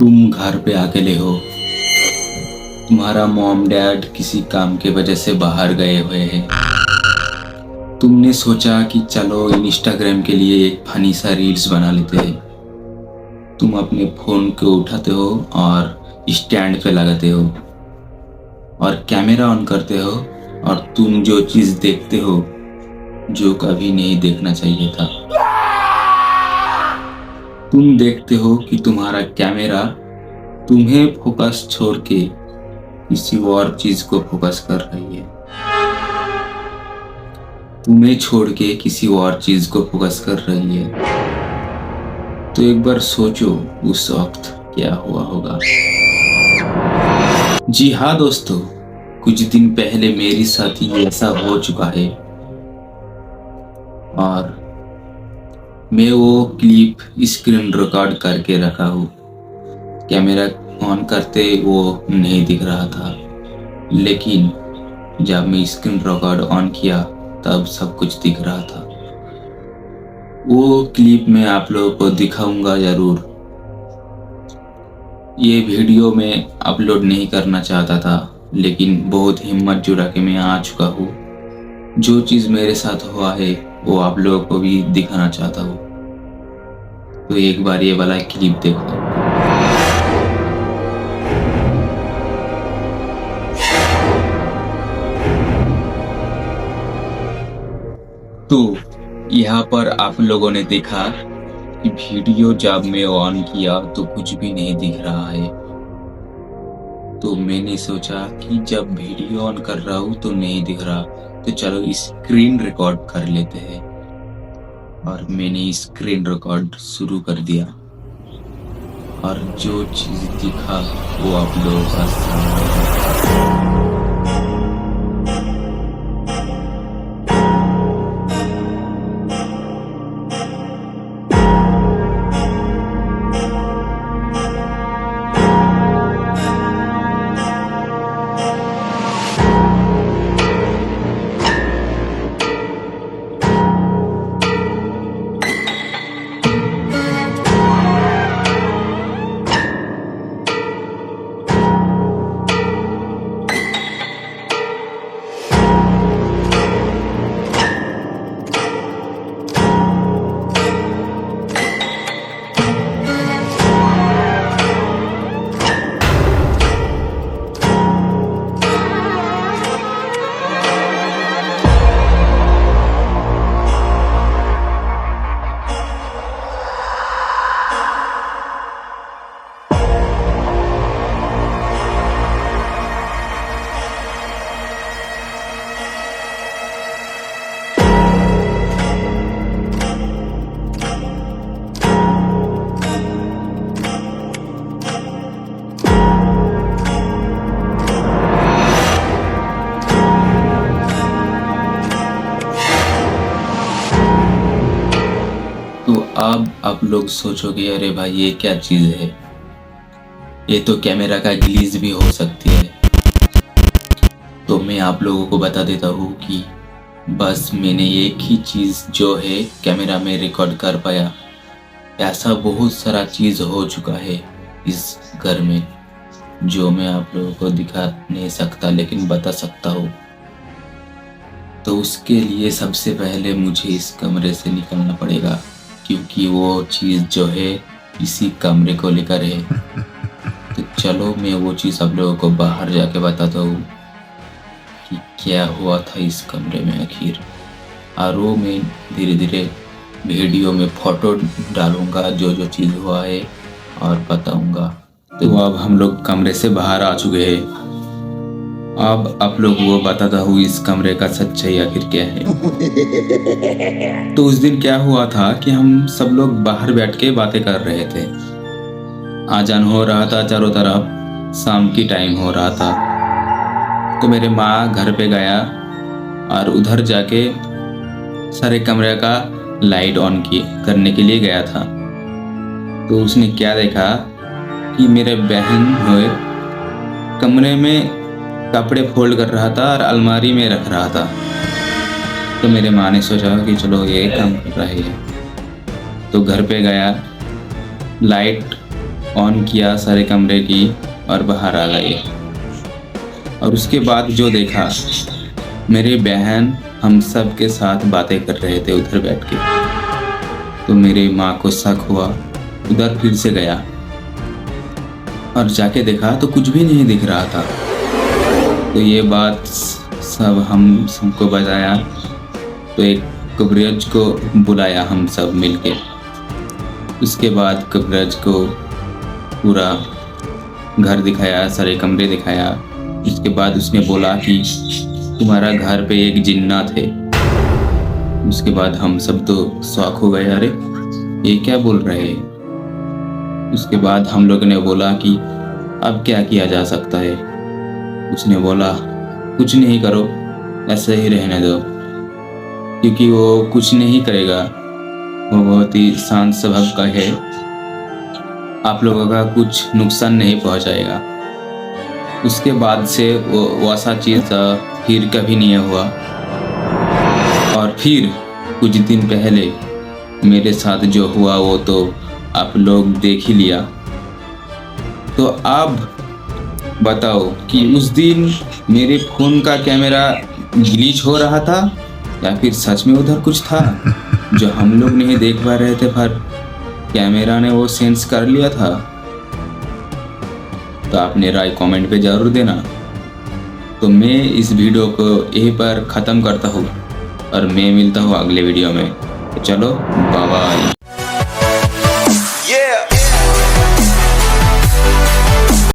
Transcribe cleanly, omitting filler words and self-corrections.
तुम घर पे अकेले हो। तुम्हारा मॉम डैड किसी काम के वजह से बाहर गए हुए हैं। तुमने सोचा कि चलो इंस्टाग्राम के लिए एक फनी सा रील्स बना लेते हैं। तुम अपने फोन को उठाते हो और स्टैंड पे लगाते हो और कैमरा ऑन करते हो और तुम जो चीज देखते हो जो कभी नहीं देखना चाहिए था। तुम देखते हो कि तुम्हारा कैमरा तुम्हें फोकस छोड़ के किसी और चीज को फोकस कर रही है। तुम्हें छोड़ के किसी और चीज को फोकस कर रही है। तो एक बार सोचो उस वक्त क्या हुआ होगा। जी हाँ दोस्तों, कुछ दिन पहले मेरे साथ ही ऐसा हो चुका है और मैं वो क्लिप स्क्रीन रिकॉर्ड करके रखा हूँ। कैमरा ऑन करते वो नहीं दिख रहा था, लेकिन जब मैं स्क्रीन रिकॉर्ड ऑन किया तब सब कुछ दिख रहा था। वो क्लिप मैं आप लोगों को दिखाऊंगा जरूर। ये वीडियो मैं अपलोड नहीं करना चाहता था, लेकिन बहुत हिम्मत जुटा के मैं आ चुका हूँ। जो चीज़ मेरे साथ हुआ है वो आप लोगों को भी दिखाना चाहता हूँ। तो एक बार ये वाला क्लिप देखो। तो यहाँ पर आप लोगों ने देखा कि वीडियो जब मैं ऑन किया तो कुछ भी नहीं दिख रहा है। तो मैंने सोचा कि जब वीडियो ऑन कर रहा हूँ तो नहीं दिख रहा, तो चलो स्क्रीन रिकॉर्ड कर लेते हैं। और मैंने स्क्रीन रिकॉर्ड शुरू कर दिया और जो चीज दिखा वो आप लोगों का सामने है। तो अब आप लोग सोचोगे अरे भाई ये क्या चीज है, ये तो कैमरा का ग्लिच भी हो सकती है। तो मैं आप लोगों को बता देता हूँ कि बस मैंने एक ही चीज जो है कैमरा में रिकॉर्ड कर पाया। ऐसा बहुत सारा चीज हो चुका है इस घर में जो मैं आप लोगों को दिखा नहीं सकता, लेकिन बता सकता हूँ। तो उसके लिए सबसे पहले मुझे इस कमरे से निकलना पड़ेगा, क्योंकि वो चीज़ जो है इसी कमरे को लेकर है। तो चलो मैं वो चीज़ आप लोगों को बाहर जाके बताता हूँ कि क्या हुआ था इस कमरे में आखिर। और वो मैं धीरे धीरे वीडियो में फोटो डालूंगा जो जो चीज़ हुआ है और बताऊंगा। तो अब हम लोग कमरे से बाहर आ चुके हैं। अब आप लोग वो बताता हूँ इस कमरे का सच्चाई आखिर क्या है। तो उस दिन क्या हुआ था कि हम सब लोग बाहर बैठ के बातें कर रहे थे। आजान हो रहा था चारों तरफ, शाम की टाइम हो रहा था। तो मेरे माँ घर पे गया और उधर जाके सारे कमरे का लाइट ऑन करने के लिए गया था। तो उसने क्या देखा कि मेरे बहन हुए कमरे में कपड़े फोल्ड कर रहा था और अलमारी में रख रहा था। तो मेरे माँ ने सोचा कि चलो ये काम कर रहा है। तो घर पे गया, लाइट ऑन किया सारे कमरे की और बाहर आ गए। और उसके बाद जो देखा, मेरी बहन हम सब के साथ बातें कर रहे थे उधर बैठ के। तो मेरे माँ को शक हुआ, उधर फिर से गया और जाके देखा तो कुछ भी नहीं दिख रहा था। तो ये बात सब हम सबको बताया, तो एक कवरेज को बुलाया हम सब मिलके। उसके बाद कवरेज को पूरा घर दिखाया, सारे कमरे दिखाया। उसके बाद उसने बोला कि तुम्हारा घर पे एक जिन्नात है। उसके बाद हम सब तो शॉक हो गए, अरे ये क्या बोल रहे हैं। उसके बाद हम लोगों ने बोला कि अब क्या किया जा सकता है। उसने बोला कुछ नहीं करो, ऐसे ही रहने दो, क्योंकि वो कुछ नहीं करेगा, वो बहुत ही शांत स्वभाव का है, आप लोगों का कुछ नुकसान नहीं पहुंचाएगा। उसके बाद से वो वैसा चीज़ फिर कभी नहीं हुआ। और फिर कुछ दिन पहले मेरे साथ जो हुआ वो तो आप लोग देख ही लिया। तो अब बताओ कि उस दिन मेरे फ़ोन का कैमरा ग्लिच हो रहा था या फिर सच में उधर कुछ था जो हम लोग नहीं देख पा रहे थे, पर कैमरा ने वो सेंस कर लिया था। तो आपने राय कमेंट पे ज़रूर देना। तो मैं इस वीडियो को यहीं पर ख़त्म करता हूँ और मैं मिलता हूँ अगले वीडियो में। तो चलो बाय बाय।